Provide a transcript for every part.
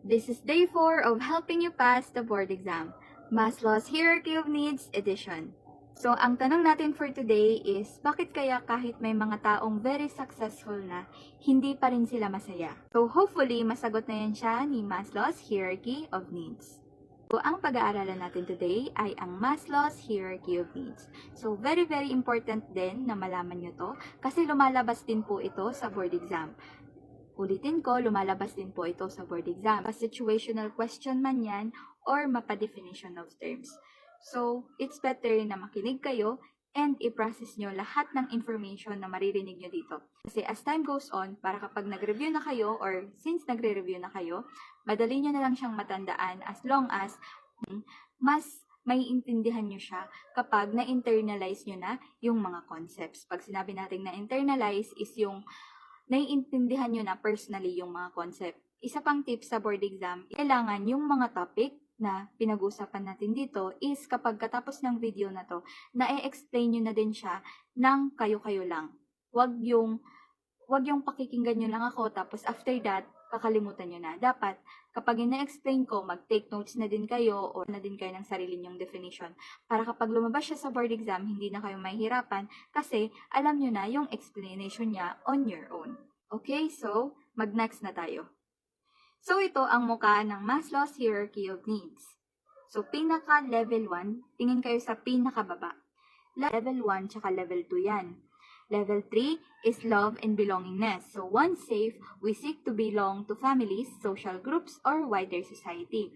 This is day 4 of helping you pass the board exam, Maslow's Hierarchy of Needs edition. So, ang tanong natin for today is, bakit kaya kahit may mga taong very successful na, hindi pa rin sila masaya? So, hopefully, masagot na yan siya ni Maslow's Hierarchy of Needs. So, ang pag-aaralan natin today ay ang Maslow's Hierarchy of Needs. So, very important din na malaman nyo to kasi lumalabas din po ito sa board exam. Ulitin ko, lumalabas din po ito sa board exam. Situational question man yan or mapa-definition of terms. So, it's better na makinig kayo and i-process nyo lahat ng information na maririnig nyo dito. Kasi as time goes on, para kapag nag-review na kayo or since nagre-review na kayo, madali nyo na lang siyang matandaan as long as mas may intindihan nyo siya kapag na-internalize nyo na yung mga concepts. Pag sinabi natin na-internalize is yung naiintindihan nyo na personally yung mga concept. Isa pang tip sa board exam, kailangan yung mga topic na pinag-uusapan natin dito is kapag katapos ng video na to, na-explain nyo na din siya ng kayo-kayo lang. Wag yung pakikinggan nyo lang ako tapos after that, kakalimutan nyo na. Dapat, kapag ina-explain ko, mag-take notes na din kayo o na din kayo ng sarili nyong definition. Para kapag lumabas siya sa board exam, hindi na kayo mahihirapan kasi alam nyo na yung explanation niya on your own. Okay, so mag-next na tayo. So, ito ang mukha ng Maslow's Hierarchy of Needs. So, pinaka-level 1, tingin kayo sa pinakababa. Level 1 tsaka level 2 yan. Level 3 is love and belongingness. So, once safe, we seek to belong to families, social groups, or wider society.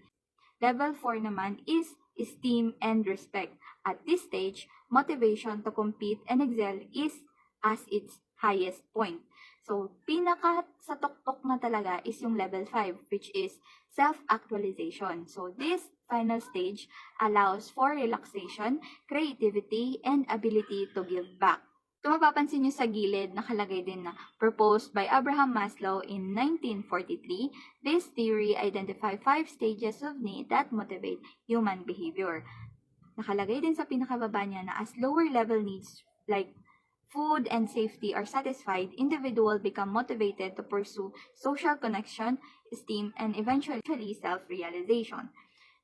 Level 4 naman is esteem and respect. At this stage, motivation to compete and excel is as its highest point. So, pinaka sa tuktok na talaga is yung level 5, which is self-actualization. So, this final stage allows for relaxation, creativity, and ability to give back. Kung mapapansin nyo sa gilid, nakalagay din na proposed by Abraham Maslow in 1943, this theory identifies 5 stages of need that motivate human behavior. Nakalagay din sa pinakababa niya na as lower level needs like food and safety are satisfied, individual become motivated to pursue social connection, esteem, and eventually self-realization.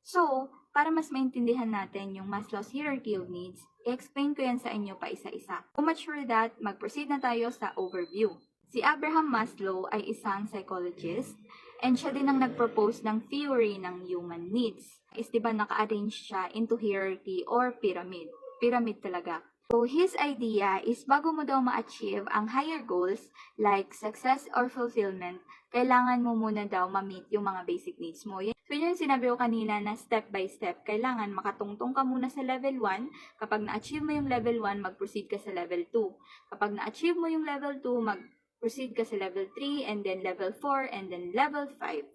So, para mas maintindihan natin yung Maslow's Hierarchy of Needs, i-explain ko yan sa inyo pa isa-isa. To make sure that, mag-proceed na tayo sa overview. Si Abraham Maslow ay isang psychologist and siya din ang nag-propose ng theory ng human needs. Is diba naka-arrange siya into hierarchy or pyramid. Pyramid talaga. So, his idea is bago mo daw ma-achieve ang higher goals like success or fulfillment, kailangan mo muna daw ma-meet yung mga basic needs mo. So, yun yung sinabi ko kanina na step by step, kailangan makatungtong ka muna sa level 1. Kapag na-achieve mo yung level 1, mag-proceed ka sa level 2. Kapag na-achieve mo yung level 2, mag-proceed ka sa level 3, and then level 4, and then level 5.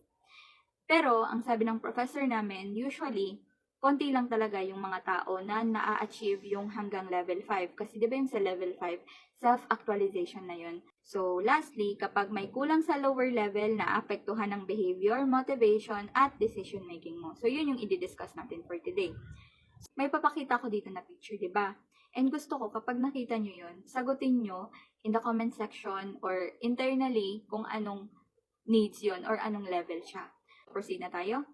Pero, ang sabi ng professor namin, usually, konti lang talaga yung mga tao na na-achieve yung hanggang level 5. Kasi di ba yung sa level 5, self-actualization na yun. So, lastly, kapag may kulang sa lower level, na-apektuhan ng behavior, motivation, at decision-making mo. So, yun yung i-discuss natin for today. May papakita ko dito na picture, di ba? And gusto ko, kapag nakita nyo yun, sagutin nyo in the comment section or internally kung anong needs yun or anong level siya. Proceed na tayo.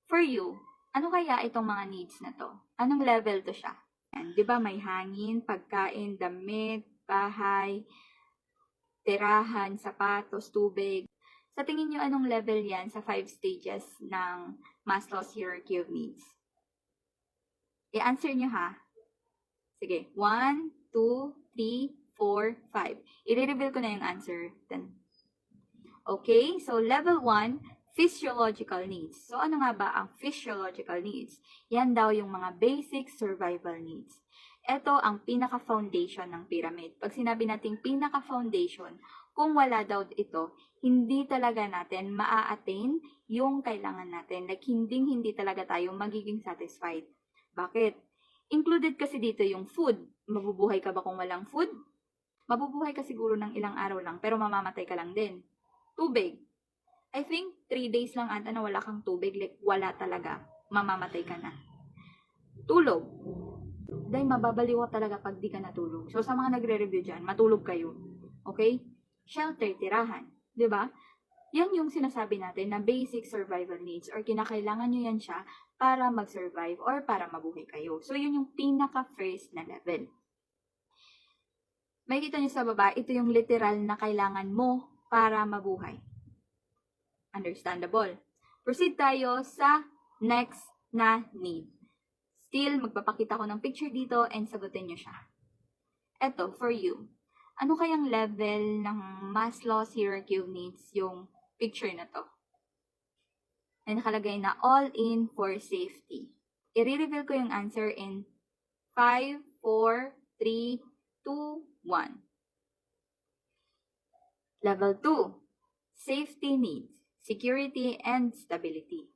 For you, ano kaya itong mga needs na to? Anong level to siya? Yan, di ba may hangin, pagkain, damit, bahay, tirahan, sapatos, tubig. Sa tingin nyo anong level yan sa 5 stages ng Maslow's Hierarchy of Needs? I-answer nyo ha. Sige, 1, 2, 3, 4, 5. I-reveal ko na yung answer. Then, okay, so level 1, physiological needs. So, ano nga ba ang physiological needs? Yan daw yung mga basic survival needs. Ito ang pinaka-foundation ng pyramid. Pag sinabi nating pinaka-foundation, kung wala daw ito, hindi talaga natin maa-attain yung kailangan natin. Like, hindi talaga tayo magiging satisfied. Bakit? Included kasi dito yung food. Mabubuhay ka ba kung walang food? Mabubuhay ka siguro ng ilang araw lang, pero mamamatay ka lang din. Tubig. I think 3 days lang ata na wala kang tubig, like wala talaga, mamamatay ka na. Tulog. Dahil mababaliw talaga pag di ka natulog. So sa mga nagre-review dyan, matulog kayo. Okay? Shelter, tirahan. 'Di ba? Yan yung sinasabi natin na basic survival needs or kinakailangan nyo yan siya para mag-survive or para mabuhay kayo. So, yun yung pinaka-first na level. Makikita nyo sa baba, ito yung literal na kailangan mo para mabuhay. Understandable. Proceed tayo sa next na need. Still, magpapakita ko ng picture dito and sagutin nyo siya. Eto, for you. Ano kayang level ng Maslow's hierarchy of needs yung picture na to? Ay nakalagay na all in for safety. I-reveal ko yung answer in 5, 4, 3, 2, 1. Level 2, safety needs, security and stability.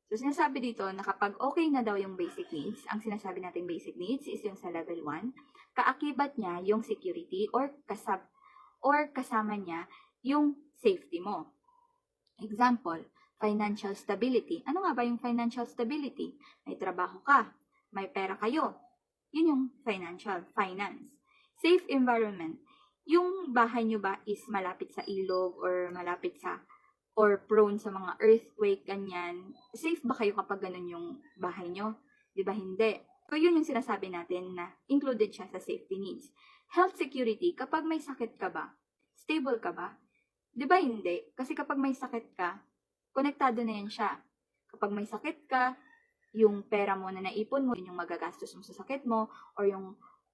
So, sinasabi dito na kapag okay na daw yung basic needs, ang sinasabi nating basic needs is yung sa level 1, kaakibat niya yung security or kasama niya yung safety mo. Example, financial stability. Ano nga ba yung financial stability? May trabaho ka, may pera kayo. Yun yung finance. Safe environment. Yung bahay nyo ba is malapit sa ilog or or prone sa mga earthquake, ganyan. Safe ba kayo kapag ganun yung bahay nyo? Di ba hindi? So, yun yung sinasabi natin na included siya sa safety needs. Health security, kapag may sakit ka ba? Stable ka ba? Di ba hindi? Kasi kapag may sakit ka, konektado na yan siya. Kapag may sakit ka, yung pera mo na naipon mo, yun yung magagastos mo sa sakit mo,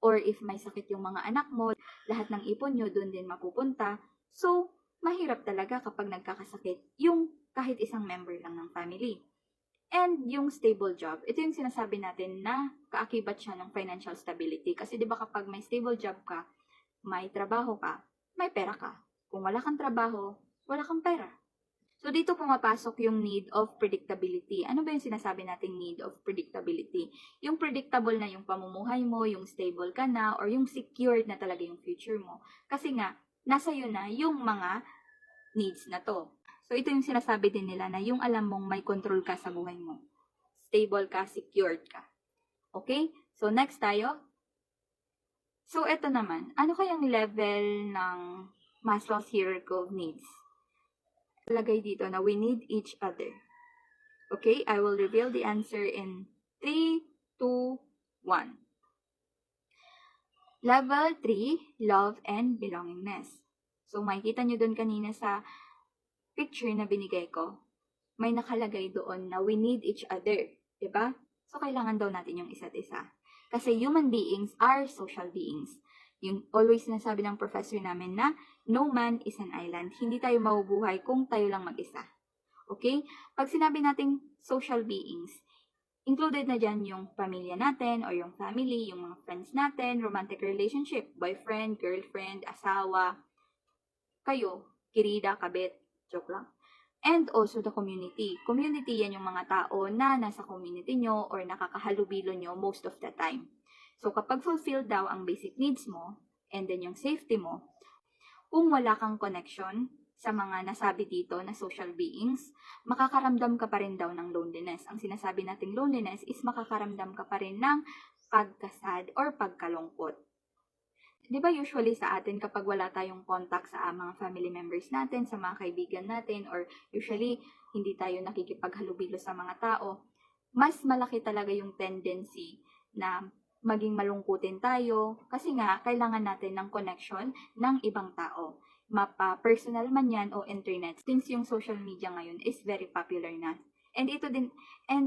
or if may sakit yung mga anak mo, lahat ng ipon nyo doon din mapupunta. So, mahirap talaga kapag nagkakasakit yung kahit isang member lang ng family. And yung stable job, ito yung sinasabi natin na kaakibat siya ng financial stability. Kasi di ba kapag may stable job ka, may trabaho ka, may pera ka. Kung wala kang trabaho, wala kang pera. So dito pumapasok yung need of predictability. Ano ba yung sinasabi nating need of predictability? Yung predictable na yung pamumuhay mo, yung stable ka na, or yung secured na talaga yung future mo. Kasi nga, nasa iyo na yung mga needs na to. So, ito yung sinasabi din nila na yung alam mong may control ka sa buhay mo. Stable ka, secured ka. Okay? So, next tayo. So, ito naman. Ano kayang level ng Maslow's hierarchy of needs? Lagay dito na we need each other. Okay? I will reveal the answer in 3, 2, 1. Level 3, love and belongingness. So, makikita nyo doon kanina sa picture na binigay ko, may nakalagay doon na we need each other. Diba? So, kailangan daw natin yung isa't isa. Kasi human beings are social beings. Yung always sinasabi ng professor namin na no man is an island. Hindi tayo mabubuhay kung tayo lang mag-isa. Okay? Pag sinabi nating social beings, included na dyan yung pamilya natin or yung family, yung mga friends natin, romantic relationship, boyfriend, girlfriend, asawa, kayo, kirida, kabit, joke lang. And also the community. Community, yan yung mga tao na nasa community nyo or nakakahalubilo nyo most of the time. So, kapag fulfilled daw ang basic needs mo, and then yung safety mo, kung wala kang connection sa mga nasabi dito na social beings, makakaramdam ka pa rin daw ng loneliness. Ang sinasabi nating loneliness is makakaramdam ka pa rin ng pagkasad or pagkalungkot. Di ba usually sa atin kapag wala tayong contact sa mga family members natin, sa mga kaibigan natin, or usually hindi tayo nakikipaghalubilo sa mga tao, mas malaki talaga yung tendency na maging malungkutin tayo kasi nga kailangan natin ng connection ng ibang tao. Mapa-personal man yan o internet, since yung social media ngayon is very popular na. And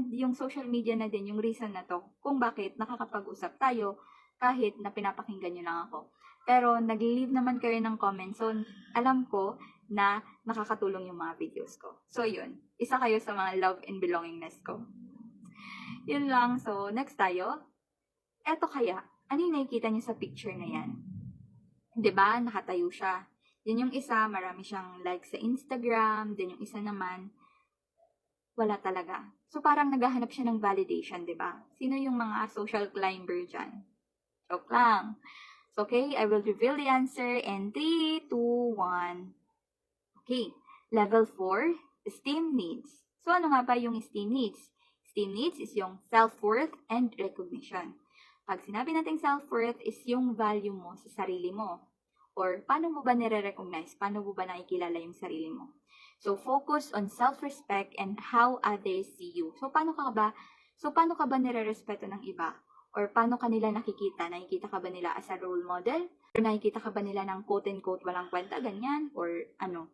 yung social media na din yung reason na to kung bakit nakakapag-usap tayo kahit na pinapakinggan nyo lang ako. Pero nag-leave naman kayo ng comments, so alam ko na nakakatulong yung mga videos ko. So yun, isa kayo sa mga love and belongingness ko. Yun lang, so next tayo. Eto kaya, ano yung nakikita niyo sa picture na yan? Diba, nakatayo siya. Yan yung isa, marami siyang likes sa Instagram, then yung isa naman, wala talaga. So parang naghahanap siya ng validation, diba? Sino yung mga social climber dyan? Joke lang. So, okay, I will reveal the answer in 3, 2, 1. Okay, level 4, esteem needs. So, ano nga ba yung esteem needs? Esteem needs is yung self-worth and recognition. Pag sinabi natin self-worth is yung value mo sa sarili mo. Or, paano mo ba nire-recognize? Paano mo ba nakikilala yung sarili mo? So, focus on self-respect and how others see you. So, paano ka ba nire-respeto ng iba? Or paano ka nila nakikita? Nakikita ka ba nila as a role model? Or nakikita ka ba nila ng quote-unquote walang kwenta, ganyan? Or ano?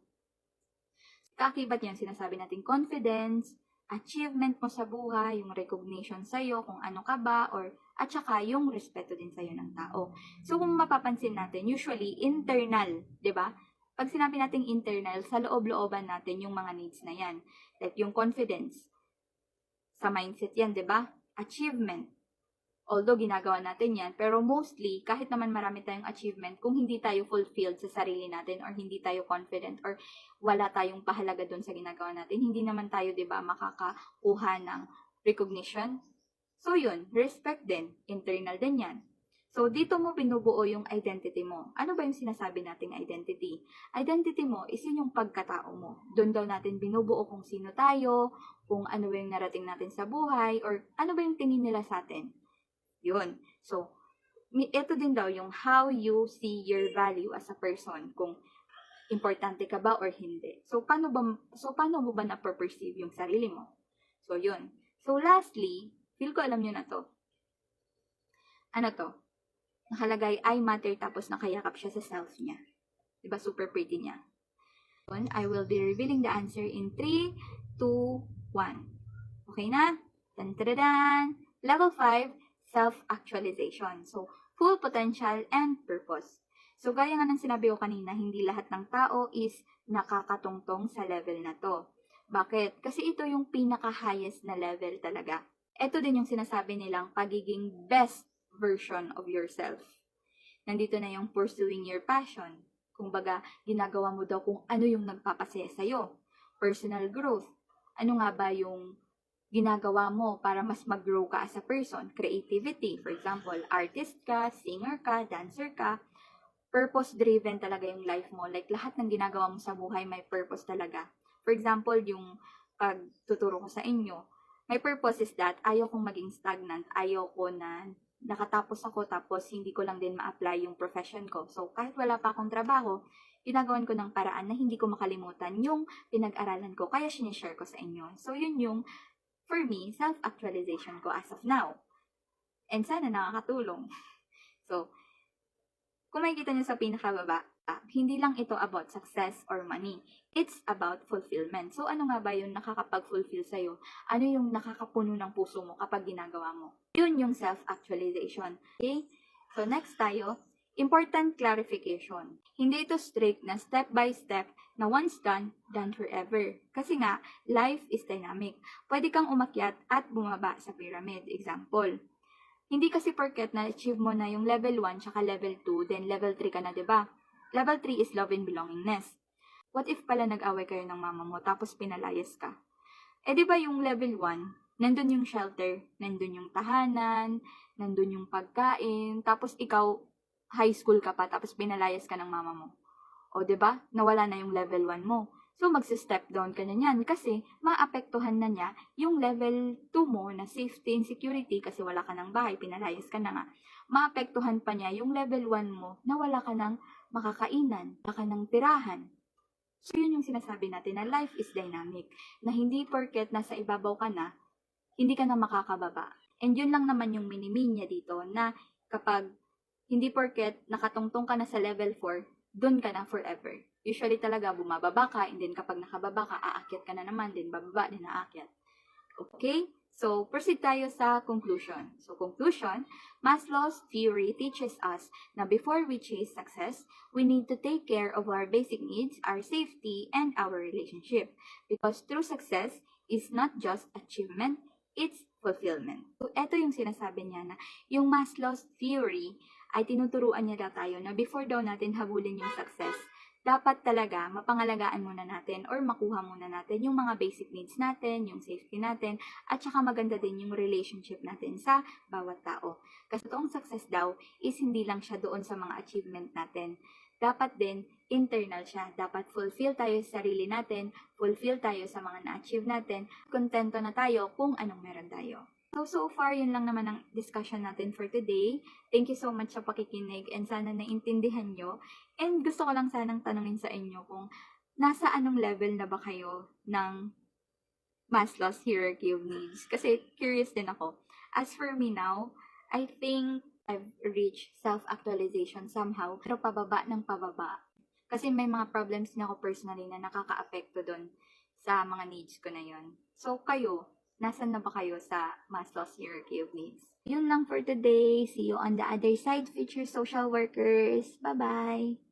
Kaakibat yan, sinasabi natin confidence, achievement mo sa buhay, yung recognition sa'yo, kung ano ka ba, or at saka yung respeto din sa'yo ng tao. So, kung mapapansin natin, usually, internal, di ba? Pag sinabi natin internal, sa loob-looban natin yung mga needs na yan. Like yung confidence, sa mindset yan, di ba? Achievement. Although ginagawa natin yan, pero mostly, kahit naman marami tayong achievement, kung hindi tayo fulfilled sa sarili natin or hindi tayo confident or wala tayong pahalaga doon sa ginagawa natin, hindi naman tayo, di ba, makakakuha ng recognition. So yun, respect din, internal din yan. So dito mo binubuo yung identity mo. Ano ba yung sinasabi nating identity? Identity mo is yun yung pagkatao mo. Doon daw natin binubuo kung sino tayo, kung ano ba yung narating natin sa buhay, or ano ba yung tingin nila sa atin. Yun. So, ito din daw yung how you see your value as a person, kung importante ka ba or hindi. So, paano mo ba na-perceive yung sarili mo? So, yun. So, lastly, feel ko alam nyo na to. Ano to? Nakalagay, I matter, tapos nakayakap siya sa self niya. Diba, super pretty niya. I will be revealing the answer in 3, 2, 1. Okay na? Tan-taradan! Level 5, self-actualization. So, full potential and purpose. So, gaya nga ng sinabi ko kanina, hindi lahat ng tao is nakakatungtong sa level na to. Bakit? Kasi ito yung pinaka-highest na level talaga. Ito din yung sinasabi nilang pagiging best version of yourself. Nandito na yung pursuing your passion. Kumbaga, ginagawa mo daw kung ano yung nagpapasaya sa'yo. Personal growth. Ano nga ba yung ginagawa mo para mas mag-grow ka as a person? Creativity. For example, artist ka, singer ka, dancer ka. Purpose-driven talaga yung life mo. Like, lahat ng ginagawa mo sa buhay may purpose talaga. For example, yung pagtuturo ko sa inyo, my purpose is that ayaw kong maging stagnant. Ayaw ko na nakatapos ako tapos hindi ko lang din ma-apply yung profession ko. So, kahit wala pa akong trabaho, ginagawan ko ng paraan na hindi ko makalimutan yung pinag-aralan ko. Kaya sinishare ko sa inyo. So, yun yung, for me, self-actualization ko as of now. And sana nakakatulong. So, kung makikita nyo sa pinakababa, hindi lang ito about success or money. It's about fulfillment. So, ano nga ba yung nakakapag-fulfill sa'yo? Ano yung nakakapuno ng puso mo kapag ginagawa mo? Yun yung self-actualization. Okay? So, next tayo, important clarification. Hindi ito strict na step-by-step na once done, done forever. Kasi nga, life is dynamic. Pwede kang umakyat at bumaba sa pyramid. Example, hindi kasi porket na-achieve mo na yung level 1 tsaka level 2, then level 3 ka na, diba? Level 3 is love and belongingness. What if pala nag-away kayo ng mama mo tapos pinalayas ka? Eh diba yung level 1, nandun yung shelter, nandun yung tahanan, nandun yung pagkain, tapos ikaw high school ka pa tapos pinalayas ka ng mama mo. O diba? Nawala na yung level 1 mo. So, magsa-step down ka na niyan kasi maapektuhan na niya yung level 2 mo na safety and security kasi wala ka ng bahay, pinalayas ka na nga. Maapektuhan pa niya yung level 1 mo na wala ka ng makakainan, wala ka ng tirahan. So, yun yung sinasabi natin na life is dynamic. Na hindi porket nasa ibabaw ka na, hindi ka na makakababa. And yun lang naman yung mini-mean niya dito na kapag hindi porket nakatungtong ka na sa level 4, doon ka na forever. Usually talaga bumababa ka, and then kapag nakababa ka, aakyat ka na naman, then bababa, then aakyat. Okay? So, proceed tayo sa conclusion. So, conclusion, Maslow's theory teaches us na before we chase success, we need to take care of our basic needs, our safety, and our relationship. Because true success is not just achievement, it's fulfillment. So, eto yung sinasabi niya na yung Maslow's theory ay tinuturuan niya daw tayo na before daw natin habulin yung success, dapat talaga mapangalagaan muna natin or makuha muna natin yung mga basic needs natin, yung safety natin, at saka maganda din yung relationship natin sa bawat tao. Kasi toong success daw is hindi lang siya doon sa mga achievement natin. Dapat din internal siya. Dapat fulfill tayo sa sarili natin, fulfill tayo sa mga na-achieve natin, kontento na tayo kung anong meron tayo. So far, yun lang naman ang discussion natin for today. Thank you so much sa pakikinig and sana naintindihan nyo. And gusto ko lang sanang tanungin sa inyo kung nasa anong level na ba kayo ng Maslow's hierarchy of needs? Kasi curious din ako. As for me now, I think I've reached self-actualization somehow, pero pababa ng pababa. Kasi may mga problems din ako personally na nakaka-apekto doon sa mga needs ko na yon. So kayo, nasan na ba kayo sa Maslow's hierarchy of needs? Yun lang for today. See you on the other side, future social workers. Bye-bye!